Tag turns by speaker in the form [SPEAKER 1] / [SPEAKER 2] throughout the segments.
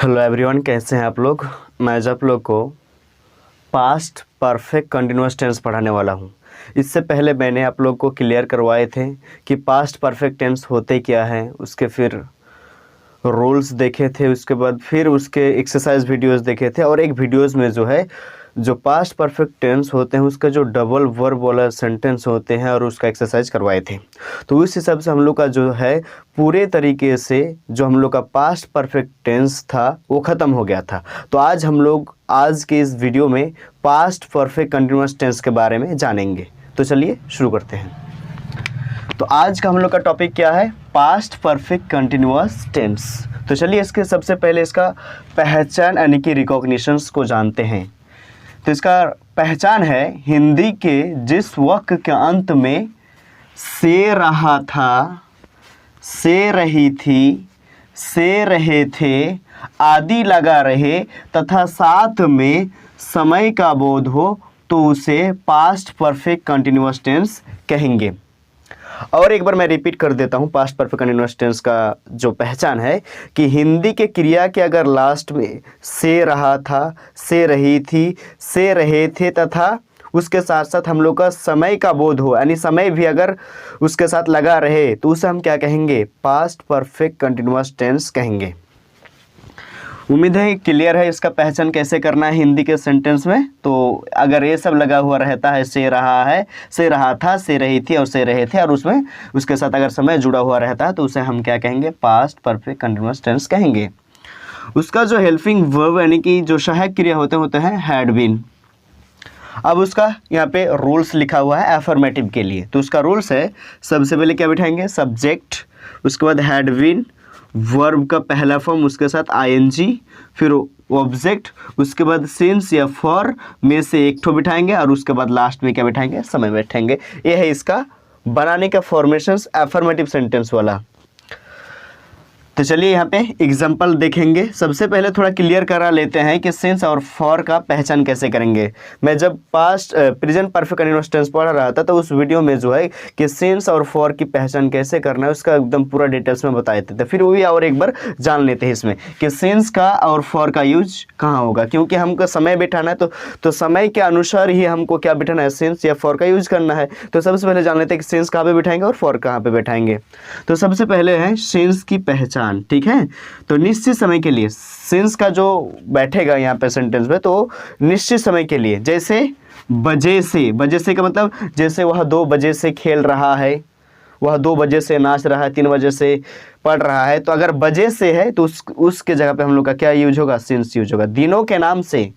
[SPEAKER 1] Hello everyone, कैसे हैं आप लोग। मैं आज आप लोग को पास्ट परफेक्ट कंटिन्यूअस टेंस पढ़ाने वाला हूं। इससे पहले मैंने आप लोग को क्लियर करवाए थे कि पास्ट परफेक्ट टेंस होते क्या हैं, उसके फिर रूल्स देखे थे, उसके बाद फिर उसके एक्सरसाइज वीडियोस देखे थे, और एक वीडियोस में जो है जो पास्ट परफेक्ट टेंस होते हैं उसका जो डबल वर्ब वाला सेंटेंस होते हैं और उसका एक्सरसाइज करवाए थे। तो इस हिसाब से हम लोग का जो है पूरे तरीके से जो हम लोग का पास्ट परफेक्ट टेंस था वो ख़त्म हो गया था। तो आज हम लोग आज के इस वीडियो में पास्ट परफेक्ट कंटिन्यूअस टेंस के बारे में जानेंगे। तो चलिए शुरू करते हैं। तो आज का हम लोग का टॉपिक क्या है? Past perfect continuous tense. तो चलिए इसके सबसे पहले इसका पहचान यानी कि रिकॉग्निशंस को जानते हैं। तो इसका पहचान है हिंदी के जिस वाक्य के अंत में से रहा था, से रही थी, से रहे थे आदि लगा रहे तथा साथ में समय का बोध हो तो उसे पास्ट परफेक्ट कंटिन्यूअस टेंस कहेंगे। और एक बार मैं रिपीट कर देता हूँ। पास्ट परफेक्ट कंटिन्यूअस टेंस का जो पहचान है कि हिंदी के क्रिया के अगर लास्ट में से रहा था, से रही थी, से रहे थे तथा उसके साथ साथ हम लोग का समय का बोध हो, यानी समय भी अगर उसके साथ लगा रहे तो उसे हम क्या कहेंगे? पास्ट परफेक्ट कंटिन्यूअस टेंस कहेंगे। उम्मीद है क्लियर है इसका पहचान कैसे करना है हिंदी के सेंटेंस में। तो अगर ये सब लगा हुआ रहता है, से रहा है, से रहा था, से रही थी और से रहे थे, और उसमें उसके साथ अगर समय जुड़ा हुआ रहता है तो उसे हम क्या कहेंगे? पास्ट परफेक्ट कंटिन्यूअस टेंस कहेंगे। उसका जो हेल्पिंग वर्ब यानी कि जो सहायक क्रिया होते हैं हैड बीन। अब उसका यहाँ पे रूल्स लिखा हुआ है एफर्मेटिव के लिए। तो उसका रूल्स है, सबसे पहले क्या बिठाएंगे? सब्जेक्ट, उसके बाद हैड बीन, वर्ब का पहला फॉर्म, उसके साथ आईएनजी, फिर ऑब्जेक्ट, उसके बाद सिंस या फॉर में से एक ठो बिठाएंगे, और उसके बाद लास्ट में क्या बिठाएंगे? समय बैठाएंगे। ये है इसका बनाने का फॉर्मेशंस एफर्मेटिव सेंटेंस वाला। तो चलिए यहाँ पे एग्जाम्पल देखेंगे। सबसे पहले थोड़ा क्लियर करा लेते हैं कि सिंस और फॉर का पहचान कैसे करेंगे। मैं जब past present perfect continuous tense पढ़ रहा था तो उस वीडियो में जो है कि सिंस और फॉर की पहचान कैसे करना है उसका एकदम पूरा डिटेल्स में बताए थे। फिर वो भी और एक बार जान लेते हैं इसमें कि सिंस का और फॉर का यूज कहाँ होगा, क्योंकि हमको समय बिठाना है तो समय के अनुसार ही हमको क्या बिठाना है? सिंस या फॉर का यूज करना है। तो सबसे पहले जान लेते हैं कि सिंस कहाँ पे बिठाएंगे और फॉर कहाँ पे बिठाएंगे। तो सबसे पहले है सिंस की पहचान। ठीक है, तो निश्चित समय के लिए सिंस का जो बैठेगा यहाँ पे सेंटेंस में, तो निश्चित समय के लिए, जैसे बजे से, बजे से का मतलब जैसे वह 2 बजे से खेल रहा है, वह 2 बजे से नाच रहा है, 3 बजे से पढ़ रहा है। तो अगर बजे से है तो उसके जगह पे हम लोग का क्या यूज होगा? सिंस यूज होगा। दिनों के नाम से,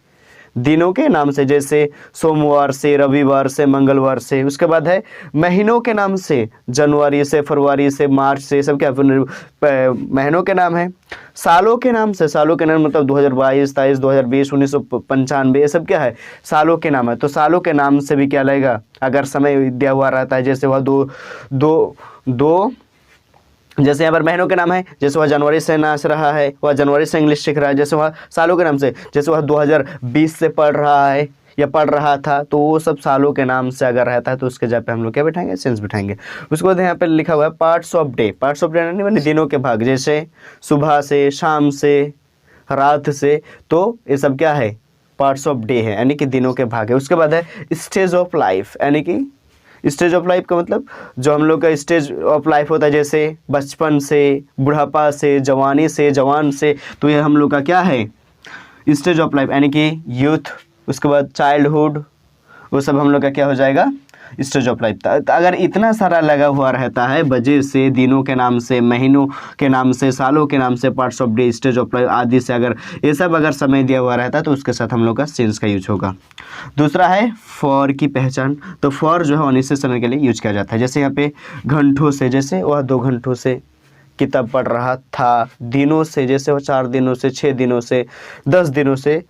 [SPEAKER 1] दिनों के नाम से, जैसे सोमवार से, रविवार से, मंगलवार से। उसके बाद है महीनों के नाम से, जनवरी से, फरवरी से, मार्च से, सब क्या महीनों के नाम है। सालों के नाम से, सालों के नाम मतलब 2022, 23, 2020, 1995, ये सब क्या है? सालों के नाम है। तो सालों के नाम से भी क्या लगेगा? अगर समय दिया हुआ रहता है, जैसे वह दो जैसे यहाँ पर महीनों के नाम है, जैसे वह जनवरी से नाच रहा है, वह जनवरी से इंग्लिश सीख रहा है। जैसे वह सालों के नाम से, जैसे वह 2020 से पढ़ रहा है या पढ़ रहा था, तो वो सब सालों के नाम से अगर रहता है तो उसके जगह पे हम लोग क्या बिठाएंगे? सिंस बिठाएंगे। उसके बाद यहाँ पे लिखा हुआ है parts of day. Parts of day यानी दिनों के भाग, जैसे सुबह से, शाम से, रात से। तो ये सब क्या है? पार्ट्स ऑफ डे है, यानी कि दिनों के भाग है। उसके बाद है स्टेज ऑफ लाइफ, यानी कि स्टेज ऑफ लाइफ का मतलब जो हम लोग का स्टेज ऑफ लाइफ होता है, जैसे बचपन से, बुढ़ापा से, जवानी से, जवान से। तो ये हम लोग का क्या है? स्टेज ऑफ लाइफ, यानी कि यूथ। उसके बाद चाइल्डहुड, वो सब हम लोग का क्या हो जाएगा? Stage of life. अगर इतना सारा लगा हुआ रहता है, बजे से, दिनों के नाम से, महीनों के नाम से, सालों के नाम से, parts of day, stage of life आदि से, अगर ये सब अगर समय दिया हुआ रहता है तो उसके साथ हम लोग का सिंस का यूज होगा। दूसरा है फॉर की पहचान। तो फॉर जो है अनिश्चित समय के लिए यूज किया जाता है। जैसे यहाँ पे घंटों से, जैसे वह 2 घंटों से किताब पढ़ रहा था। दिनों से, जैसे वह 4 दिनों से, 6 दिनों से, 10 दिनों से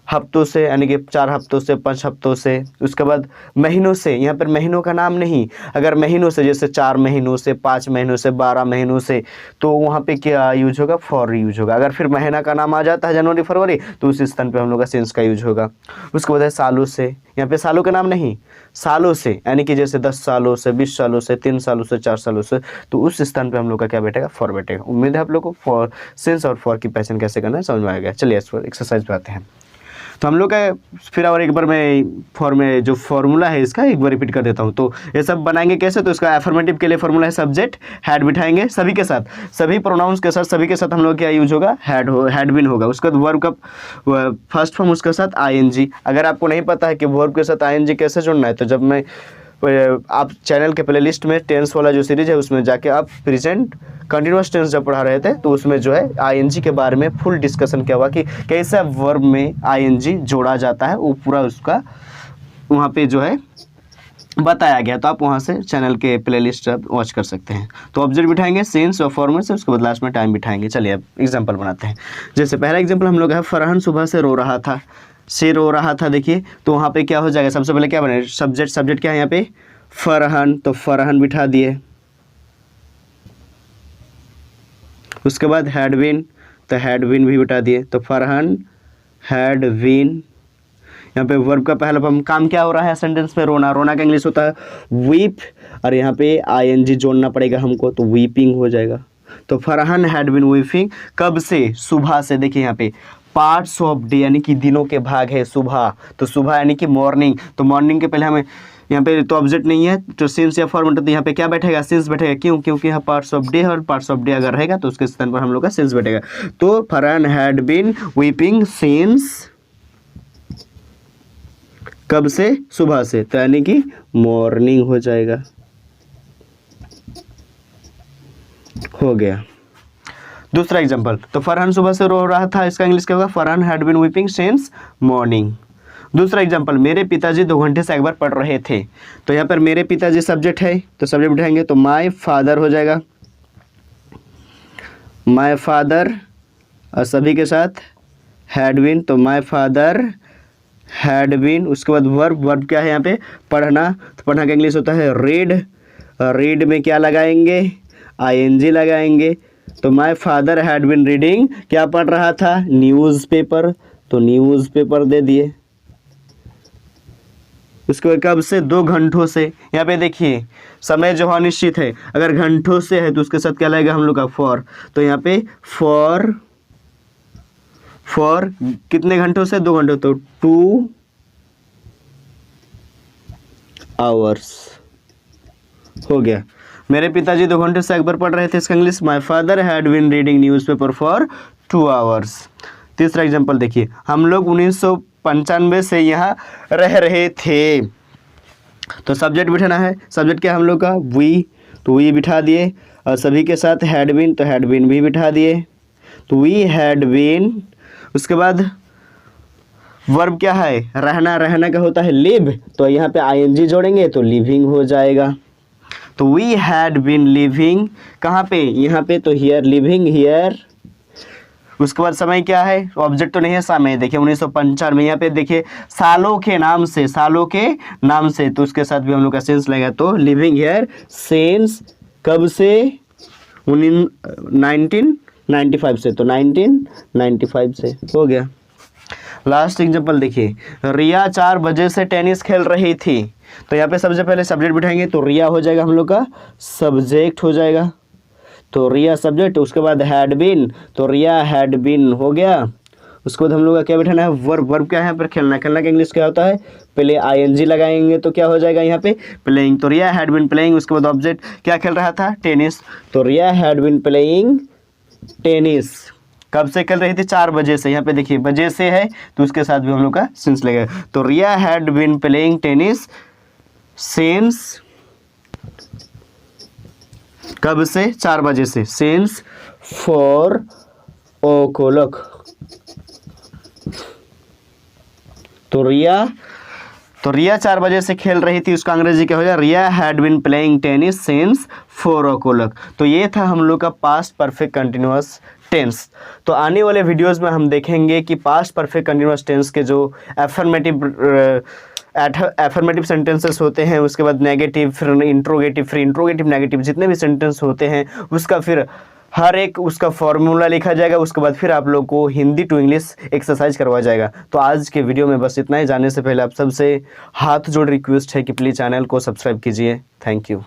[SPEAKER 1] हफ्तों से यानी कि 4 हफ्तों से, 5 हफ्तों से। उसके बाद महीनों से, यहाँ पर महीनों का नाम नहीं, अगर महीनों से जैसे 4 महीनों से, 5 महीनों से, 12 महीनों से, तो वहाँ पे क्या यूज होगा, फॉर यूज होगा। अगर फिर महीना का नाम आ जाता है जनवरी फरवरी, तो उस स्थान पे हम लोग का सिंस का यूज होगा। उसके बाद है सालों से, यहाँ पे सालों का नाम नहीं, सालों से यानी कि जैसे 10 सालों से, 20 सालों से, 3 सालों से, 4 सालों से, तो उस स्थान पे हम लोग का क्या बैठेगा, फॉर बैठेगा। उम्मीद है आप लोग को फॉर, सिंस और फॉर की पहचान कैसे करना है समझ में आ गया। चलिए इस पर एक्सरसाइज पे आते हैं। तो हम लोग का फिर और एक बार मैं फॉर में जो फॉर्मूला है इसका एक बार रिपीट कर देता हूँ। तो ये सब बनाएंगे कैसे, तो इसका एफर्मेटिव के लिए फॉर्मूला है सब्जेक्ट हैड बिठाएंगे सभी के साथ, सभी प्रोनाउंस के साथ, सभी के साथ हम लोग क्या यूज होगा, हैड बीन होगा। उसके बाद वर्ब का फर्स्ट फॉर्म उसके साथ आईएनजी। अगर आपको नहीं पता है कि वर्ब के साथ आईएनजी कैसे जोड़ना है, तो जब मैं आप चैनल के प्लेलिस्ट में टेंस वाला जो सीरीज है उसमें जाके आप प्रेजेंट कंटिन्यूअस टेंस जब पढ़ा रहे थे, तो उसमें जो है आईएनजी के बारे में फुल डिस्कशन किया हुआ कि कैसे वर्ब में आईएनजी जोड़ा जाता है, वो पूरा उसका वहाँ पे जो है बताया गया। तो आप वहाँ से चैनल के प्लेलिस्ट आप वॉच कर सकते हैं। तो ऑब्जेक्ट बिठाएंगे, सिंस और फॉर्मर से, उसके बाद लास्ट में टाइम बिठाएंगे। चलिए अब एग्जाम्पल बनाते हैं। जैसे पहला एग्जाम्पल हम लोग है, फरहान सुबह से रो रहा था, से रो रहा था। देखिए तो वहाँ पे क्या हो जाएगा, सबसे पहले क्या बने, सब्जेक्ट क्या है यहाँ पे, फरहान, तो फरहान बिठा दिए। उसके बाद हैड बीन, तो हैड बीन भी बिठा दिए। तो फरहान हैड बीन, यहाँ पे वर्ब का पहला फॉर्म, काम क्या हो रहा है सेंटेंस में, रोना। रोना का इंग्लिश होता है वीप, और यहाँ पे आईएनजी जोड़ना पड़ेगा हमको, तो वीपिंग हो जाएगा। तो फरहान हैड बीन वीपिंग, कब से, सुबह से। देखिए यहाँ पे पार्ट्स ऑफ डे यानी कि दिनों के भाग है सुबह, तो सुबह यानी कि मॉर्निंग, तो मॉर्निंग के पहले हमें यहाँ पे तो ऑब्जेक्ट नहीं है, तो सिंस या फॉर्म, तो यहाँ पे क्या बैठेगा, सिंस बैठेगा। क्यों, क्योंकि यहाँ पार्ट्स ऑफ डे है, और पार्ट्स ऑफ डे अगर रहेगा तो उसके स्थान पर हम लोग का सिंस बैठेगा। तो Farhan had been weeping since, कब से, सुबह से, तो यानी कि मॉर्निंग हो जाएगा, हो गया। दूसरा एग्जांपल, तो फरहान सुबह से रो रहा था, इसका इंग्लिश क्या होगा, Farhan had been weeping since morning. दूसरा एग्जांपल, मेरे पिताजी 2 घंटे से अखबार पढ़ रहे थे। तो यहाँ पर मेरे पिताजी सब्जेक्ट है, तो सब्जेक्ट बिठाएंगे, तो माय फादर हो जाएगा, माय फादर, और सभी के साथ हैड बीन, तो माय फादर हैड बीन। उसके बाद वर्ब क्या है यहाँ पे, पढ़ना, तो पढ़ना का इंग्लिश होता है रीड, रीड में क्या लगाएंगे, आईएनजी लगाएंगे। तो my father had been reading, क्या पढ़ रहा था, न्यूज़पेपर, तो न्यूज़पेपर दे दिए। उसके बाद कब से, 2 घंटों से। यहाँ पे देखिए समय जो अनिश्चित है, अगर घंटों से है तो उसके साथ क्या लगेगा हम लोग का, फॉर। तो यहाँ पे फॉर कितने घंटों से, 2 घंटों, तो 2 आवर्स हो गया। मेरे पिताजी 2 घंटे से अखबार पढ़ रहे थे, इसका English, my father had been reading newspaper for 2 hours. तीसरा एग्जांपल देखिए, हम लोग 1995 से यहाँ रह रहे थे। तो सब्जेक्ट बिठाना है, सब्जेक्ट क्या हम लोग का, वी, तो वी बिठा दिए, और सभी के साथ हैड बीन, तो हैड बीन भी बिठा दिए, तो वी हैड बीन। उसके बाद वर्ब क्या है, रहना, रहना का होता है लिव, तो यहाँ पे आईएनजी जोड़ेंगे तो लिविंग हो जाएगा। तो वी हैड बीन लिविंग, कहाँ पे, यहाँ पे, तो हियर, लिविंग हियर। उसके बाद समय क्या है, ऑब्जेक्ट तो नहीं है, समय। देखिए 1995 में, यहाँ पे देखिए सालों के नाम से, सालों के नाम से, तो उसके साथ भी हम लोग का सेंस लगेगा, तो लिविंग हियर सेंस, कब से, 1995 से, तो 1995 से हो गया। लास्ट एग्जांपल देखिए, रिया 4 बजे से टेनिस खेल रही थी। तो यहाँ पे सबसे पहले सब्जेक्ट बिठाएंगे, तो रिया हो जाएगा हम लोग का सब्जेक्ट हो जाएगा, तो रिया सब्जेक्ट। उसके बाद हैड बीन, तो रिया हैड बीन हो गया। उसके बाद हम लोग का क्या बिठाना है, वर्ब क्या है यहाँ पर, खेलना। खेलना का इंग्लिश क्या होता है, पहले आईएनजी लगाएंगे तो क्या हो जाएगा यहाँ पे, प्लेइंग, तो रिया हैड बीन प्लेइंग। उसके बाद ऑब्जेक्ट क्या खेल रहा था, टेनिस, तो Riya had been playing tennis. कब से खेल रही थी, 4 बजे से। यहाँ पे देखिए बजे से है, तो उसके साथ भी हम लोग का सिंस लगेगा, तो Riya had been playing tennis since, कब से, 4 बजे से, सिंस 4 o'clock। तो रिया तो रिया 4 बजे से खेल रही थी, उसका अंग्रेजी क्या हो जाए, Riya had been playing tennis since 4 o'clock। तो ये था हम लोग का पास्ट परफेक्ट कंटिन्यूअस टेंस। तो आने वाले वीडियोस में हम देखेंगे कि पास्ट परफेक्ट कंटिन्यूअस टेंस के जो एफर्मेटिव सेंटेंसेस होते हैं, उसके बाद नेगेटिव, फिर इंट्रोगेटिव, फिर इंट्रोगेटिव नेगेटिव, जितने भी सेंटेंस होते हैं उसका फिर हर एक उसका फॉर्मूला लिखा जाएगा। उसके बाद फिर आप लोग को हिंदी टू इंग्लिश एक्सरसाइज करवाया जाएगा। तो आज के वीडियो में बस इतना ही। जाने से पहले आप सबसे हाथ जोड़ रिक्वेस्ट है कि प्लीज़ चैनल को सब्सक्राइब कीजिए। Thank you.